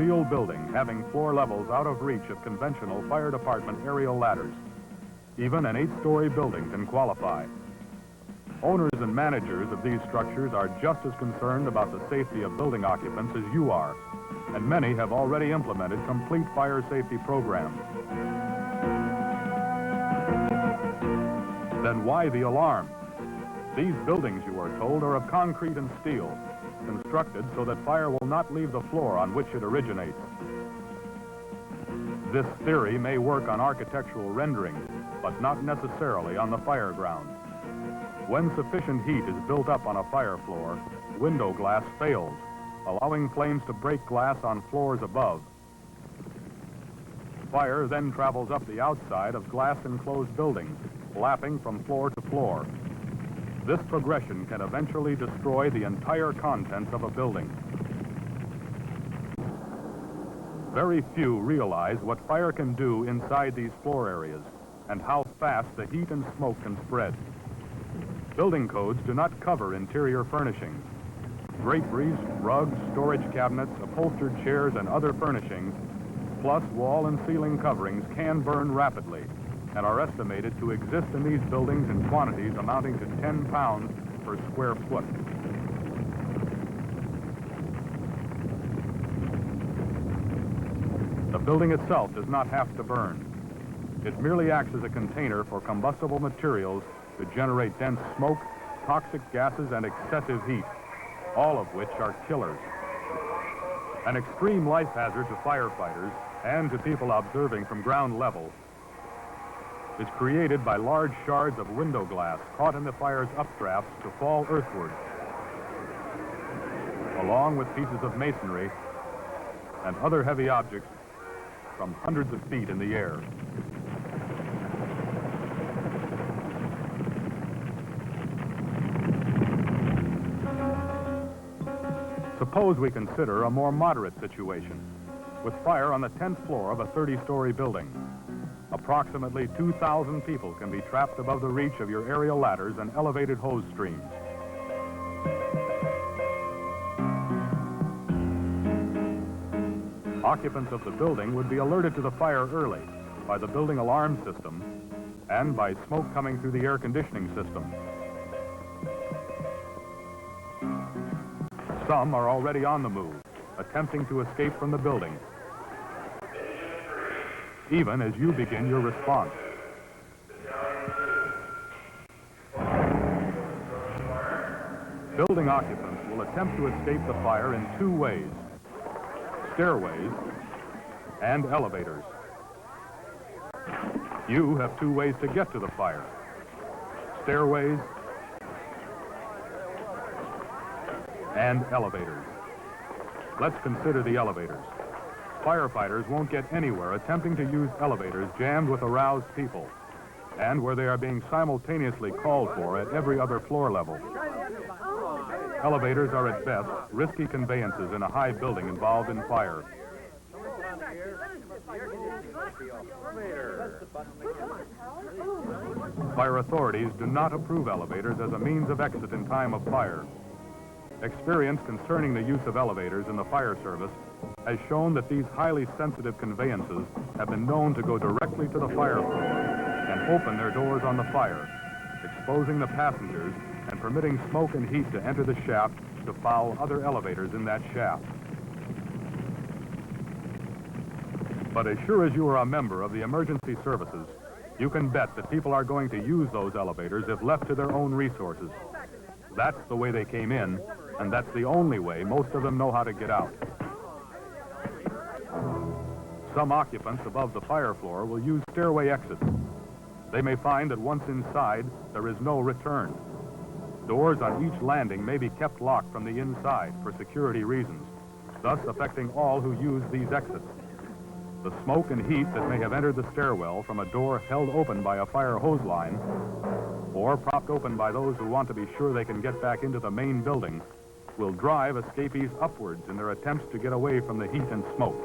steel building having floor levels out of reach of conventional fire department aerial ladders. Even an 8-story building can qualify. Owners and managers of these structures are just as concerned about the safety of building occupants as you are, and many have already implemented complete fire safety programs. Then why the alarm? These buildings, you are told, are of concrete and steel, constructed so that fire will not leave the floor on which it originates. This theory may work on architectural renderings, but not necessarily on the fire ground. When sufficient heat is built up on a fire floor, window glass fails, allowing flames to break glass on floors above. Fire then travels up the outside of glass-enclosed buildings, lapping from floor to floor. This progression can eventually destroy the entire contents of a building. Very few realize what fire can do inside these floor areas and how fast the heat and smoke can spread. Building codes do not cover interior furnishings. Draperies, rugs, storage cabinets, upholstered chairs, and other furnishings, plus wall and ceiling coverings, can burn rapidly and are estimated to exist in these buildings in quantities amounting to 10 pounds per square foot. The building itself does not have to burn. It merely acts as a container for combustible materials to generate dense smoke, toxic gases, and excessive heat, all of which are killers. An extreme life hazard to firefighters and to people observing from ground level is created by large shards of window glass caught in the fire's updrafts to fall earthward, along with pieces of masonry and other heavy objects from hundreds of feet in the air. Suppose we consider a more moderate situation, with fire on the 10th floor of a 30-story building. Approximately 2,000 people can be trapped above the reach of your aerial ladders and elevated hose streams. Occupants of the building would be alerted to the fire early by the building alarm system and by smoke coming through the air conditioning system. Some are already on the move, attempting to escape from the building, even as you begin your response. Building occupants will attempt to escape the fire in two ways: stairways and elevators. You have two ways to get to the fire: stairways and elevators. Let's consider the elevators. Firefighters won't get anywhere attempting to use elevators jammed with aroused people and where they are being simultaneously called for at every other floor level. Elevators are at best risky conveyances in a high building involved in fire. Fire authorities do not approve elevators as a means of exit in time of fire. Experience concerning the use of elevators in the fire service has shown that these highly sensitive conveyances have been known to go directly to the fire floor and open their doors on the fire, exposing the passengers and permitting smoke and heat to enter the shaft to foul other elevators in that shaft. But as sure as you are a member of the emergency services, you can bet that people are going to use those elevators if left to their own resources. That's the way they came in, and that's the only way most of them know how to get out. Some occupants above the fire floor will use stairway exits. They may find that once inside, there is no return. Doors on each landing may be kept locked from the inside for security reasons, thus affecting all who use these exits. The smoke and heat that may have entered the stairwell from a door held open by a fire hose line or propped open by those who want to be sure they can get back into the main building will drive escapees upwards in their attempts to get away from the heat and smoke.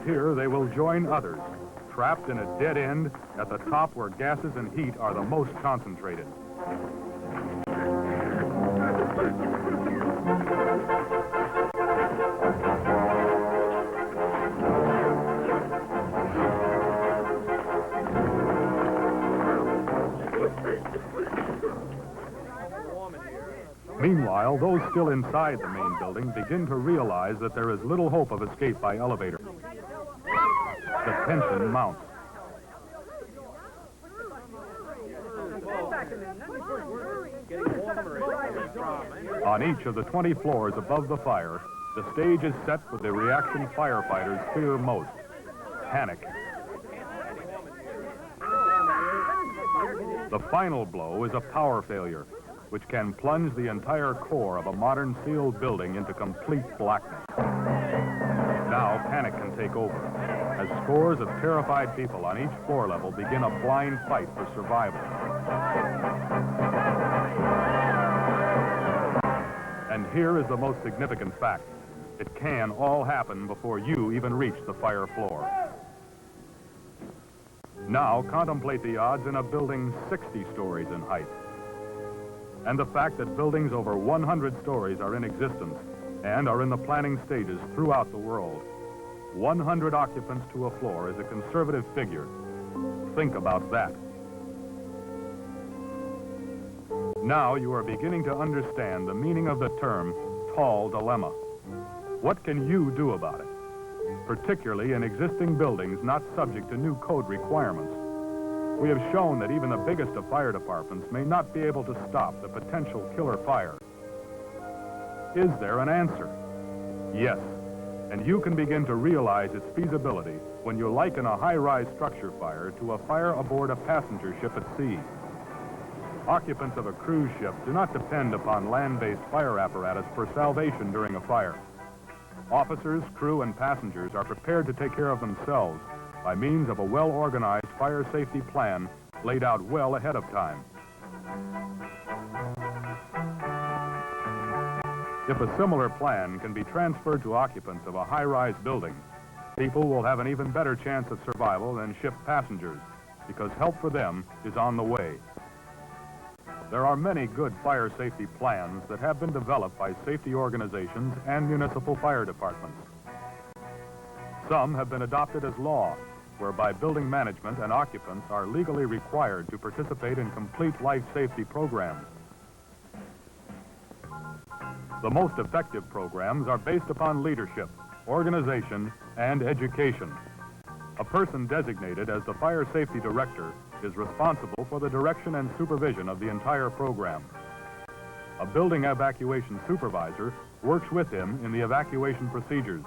here they will join others, trapped in a dead end at the top where gases and heat are the most concentrated. Meanwhile, those still inside the main building begin to realize that there is little hope of escape by elevator. The tension mounts. On each of the 20 floors above the fire, the stage is set with the reaction firefighters fear most: panic. The final blow is a power failure, which can plunge the entire core of a modern sealed building into complete blackness. Now panic can take over, as scores of terrified people on each floor level begin a blind fight for survival. And here is the most significant fact. It can all happen before you even reach the fire floor. Now contemplate the odds in a building 60 stories in height, and the fact that buildings over 100 stories are in existence and are in the planning stages throughout the world. 100 occupants to a floor is a conservative figure. Think about that. Now you are beginning to understand the meaning of the term tall dilemma. What can you do about it, particularly in existing buildings not subject to new code requirements? We have shown that even the biggest of fire departments may not be able to stop the potential killer fire. Is there an answer? Yes, and you can begin to realize its feasibility when you liken a high-rise structure fire to a fire aboard a passenger ship at sea. Occupants of a cruise ship do not depend upon land-based fire apparatus for salvation during a fire. Officers, crew, and passengers are prepared to take care of themselves by means of a well-organized fire safety plan laid out well ahead of time. If a similar plan can be transferred to occupants of a high-rise building, people will have an even better chance of survival than ship passengers, because help for them is on the way. There are many good fire safety plans that have been developed by safety organizations and municipal fire departments. Some have been adopted as law, whereby building management and occupants are legally required to participate in complete life safety programs. The most effective programs are based upon leadership, organization, and education. A person designated as the fire safety director is responsible for the direction and supervision of the entire program. A building evacuation supervisor works with him in the evacuation procedures,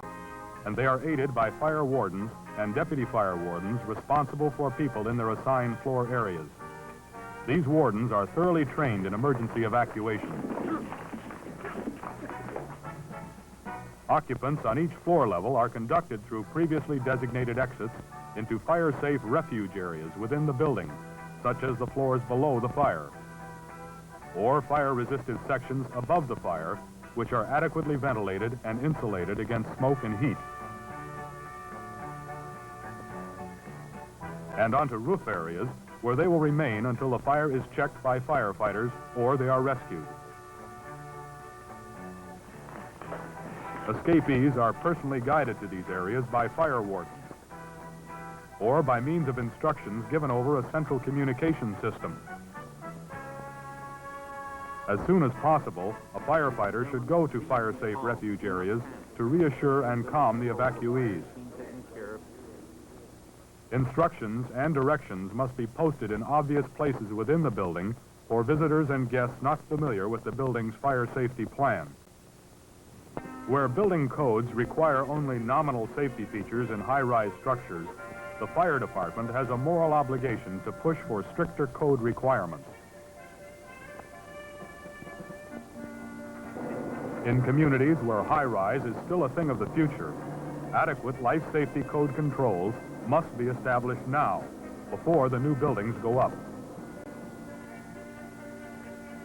and they are aided by fire wardens and deputy fire wardens responsible for people in their assigned floor areas. These wardens are thoroughly trained in emergency evacuation. Occupants on each floor level are conducted through previously designated exits into fire-safe refuge areas within the building, such as the floors below the fire, or fire-resistive sections above the fire, which are adequately ventilated and insulated against smoke and heat. And onto roof areas, where they will remain until the fire is checked by firefighters or they are rescued. Escapees are personally guided to these areas by fire wardens, or by means of instructions given over a central communication system. As soon as possible, a firefighter should go to fire-safe refuge areas to reassure and calm the evacuees. Instructions and directions must be posted in obvious places within the building for visitors and guests not familiar with the building's fire safety plan. Where building codes require only nominal safety features in high-rise structures, the fire department has a moral obligation to push for stricter code requirements. In communities where high-rise is still a thing of the future, adequate life safety code controls must be established now, before the new buildings go up.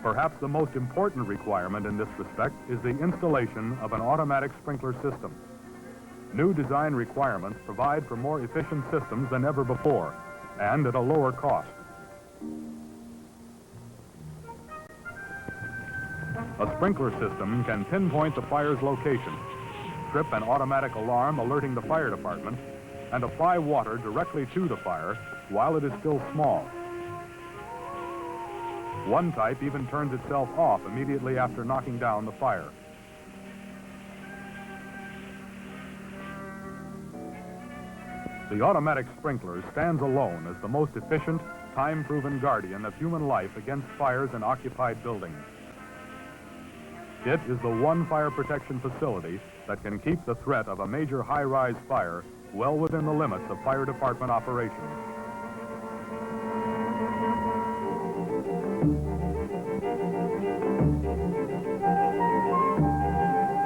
Perhaps the most important requirement in this respect is the installation of an automatic sprinkler system. New design requirements provide for more efficient systems than ever before, and at a lower cost. A sprinkler system can pinpoint the fire's location, trip an automatic alarm alerting the fire department, and apply water directly to the fire while it is still small. One type even turns itself off immediately after knocking down the fire. The automatic sprinkler stands alone as the most efficient, time-proven guardian of human life against fires in occupied buildings. It is the one fire protection facility that can keep the threat of a major high-rise fire well within the limits of fire department operations.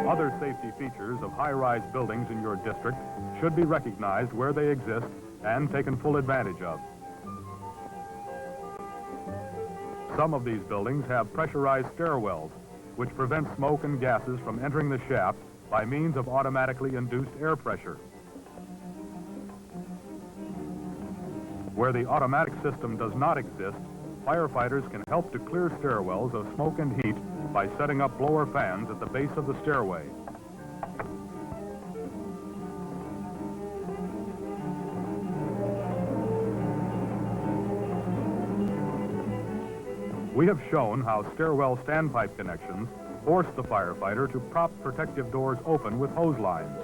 Other safety features of high-rise buildings in your district should be recognized where they exist and taken full advantage of. Some of these buildings have pressurized stairwells, which prevent smoke and gases from entering the shaft by means of automatically induced air pressure. Where the automatic system does not exist, firefighters can help to clear stairwells of smoke and heat by setting up blower fans at the base of the stairway. We have shown how stairwell standpipe connections force the firefighter to prop protective doors open with hose lines.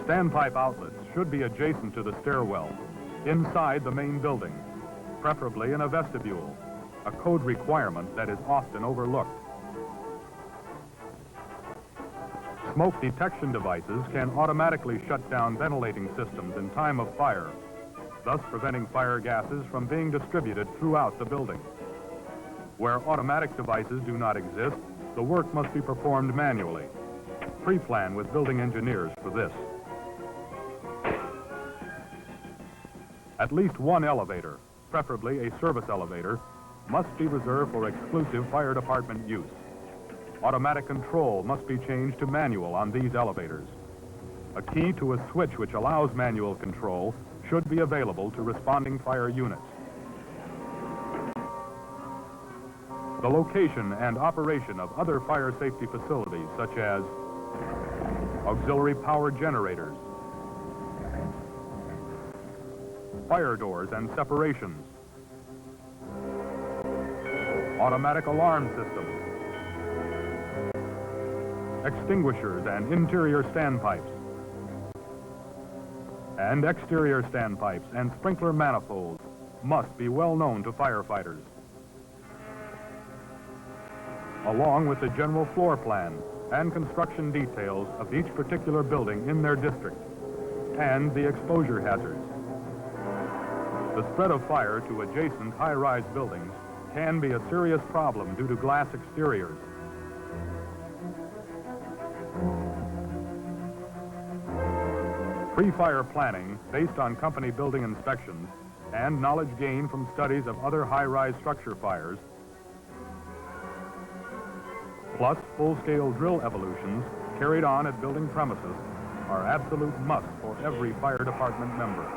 Standpipe outlets should be adjacent to the stairwell, inside the main building, preferably in a vestibule, a code requirement that is often overlooked. Smoke detection devices can automatically shut down ventilating systems in time of fire, thus preventing fire gases from being distributed throughout the building. Where automatic devices do not exist, the work must be performed manually. Pre-plan with building engineers for this. At least one elevator, preferably a service elevator, must be reserved for exclusive fire department use. Automatic control must be changed to manual on these elevators. A key to a switch which allows manual control should be available to responding fire units. The location and operation of other fire safety facilities, such as auxiliary power generators, fire doors and separations, automatic alarm systems, extinguishers and interior standpipes, and exterior standpipes and sprinkler manifolds must be well known to firefighters, along with the general floor plan and construction details of each particular building in their district, and the exposure hazards. The spread of fire to adjacent high-rise buildings can be a serious problem due to glass exteriors. Pre-fire planning based on company building inspections and knowledge gained from studies of other high-rise structure fires, plus full-scale drill evolutions carried on at building premises, are absolute must for every fire department member.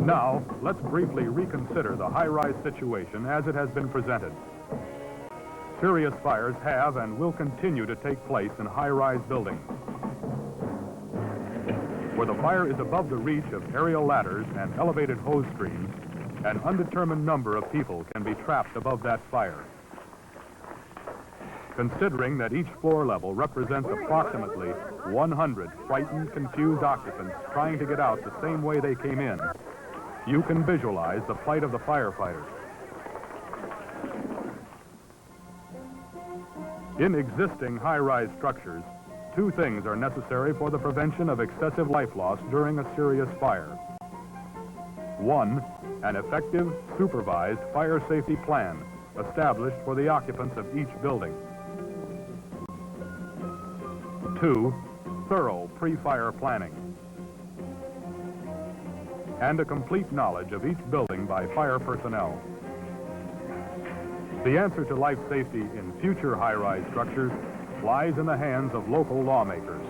Now, let's briefly reconsider the high-rise situation as it has been presented. Serious fires have and will continue to take place in high-rise buildings. Where the fire is above the reach of aerial ladders and elevated hose streams, an undetermined number of people can be trapped above that fire. Considering that each floor level represents approximately 100 frightened, confused occupants trying to get out the same way they came in, you can visualize the plight of the firefighters. In existing high-rise structures, two things are necessary for the prevention of excessive life loss during a serious fire. One, an effective, supervised fire safety plan established for the occupants of each building. Two, thorough pre-fire planning. And a complete knowledge of each building by fire personnel. The answer to life safety in future high-rise structures lies in the hands of local lawmakers.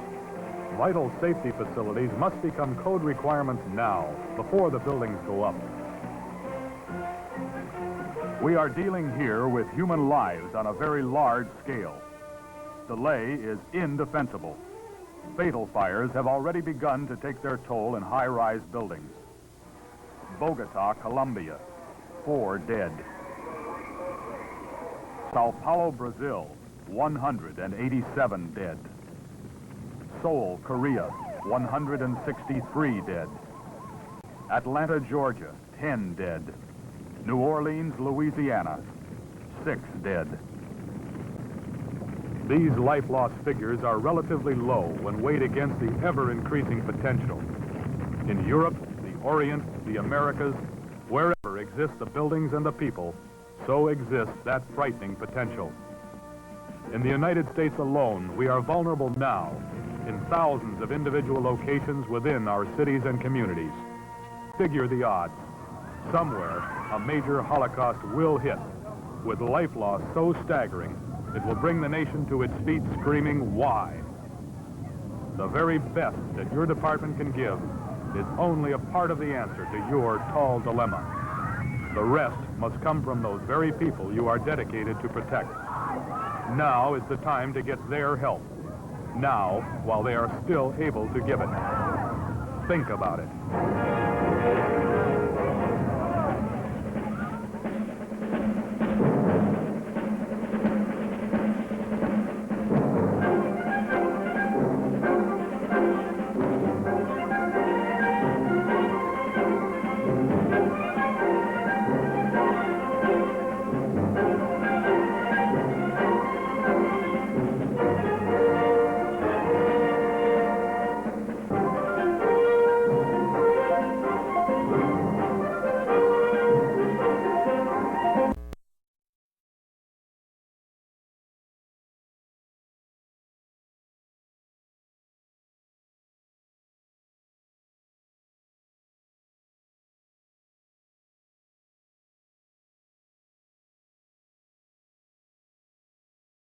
Vital safety facilities must become code requirements now, before the buildings go up. We are dealing here with human lives on a very large scale. Delay is indefensible. Fatal fires have already begun to take their toll in high-rise buildings. Bogota, Colombia, 4 dead. Sao Paulo, Brazil, 187 dead. Seoul, Korea, 163 dead. Atlanta, Georgia, 10 dead. New Orleans, Louisiana, 6 dead. These life loss figures are relatively low when weighed against the ever-increasing potential. In Europe, the Orient, the Americas, wherever exist the buildings and the people, so exists that frightening potential. In the United States alone, we are vulnerable now in thousands of individual locations within our cities and communities. Figure the odds. Somewhere, a major Holocaust will hit, with life loss so staggering, it will bring the nation to its feet screaming, why? The very best that your department can give is only a part of the answer to your tall dilemma. The rest must come from those very people you are dedicated to protect. Now is the time to get their help. Now, while they are still able to give it. Think about it.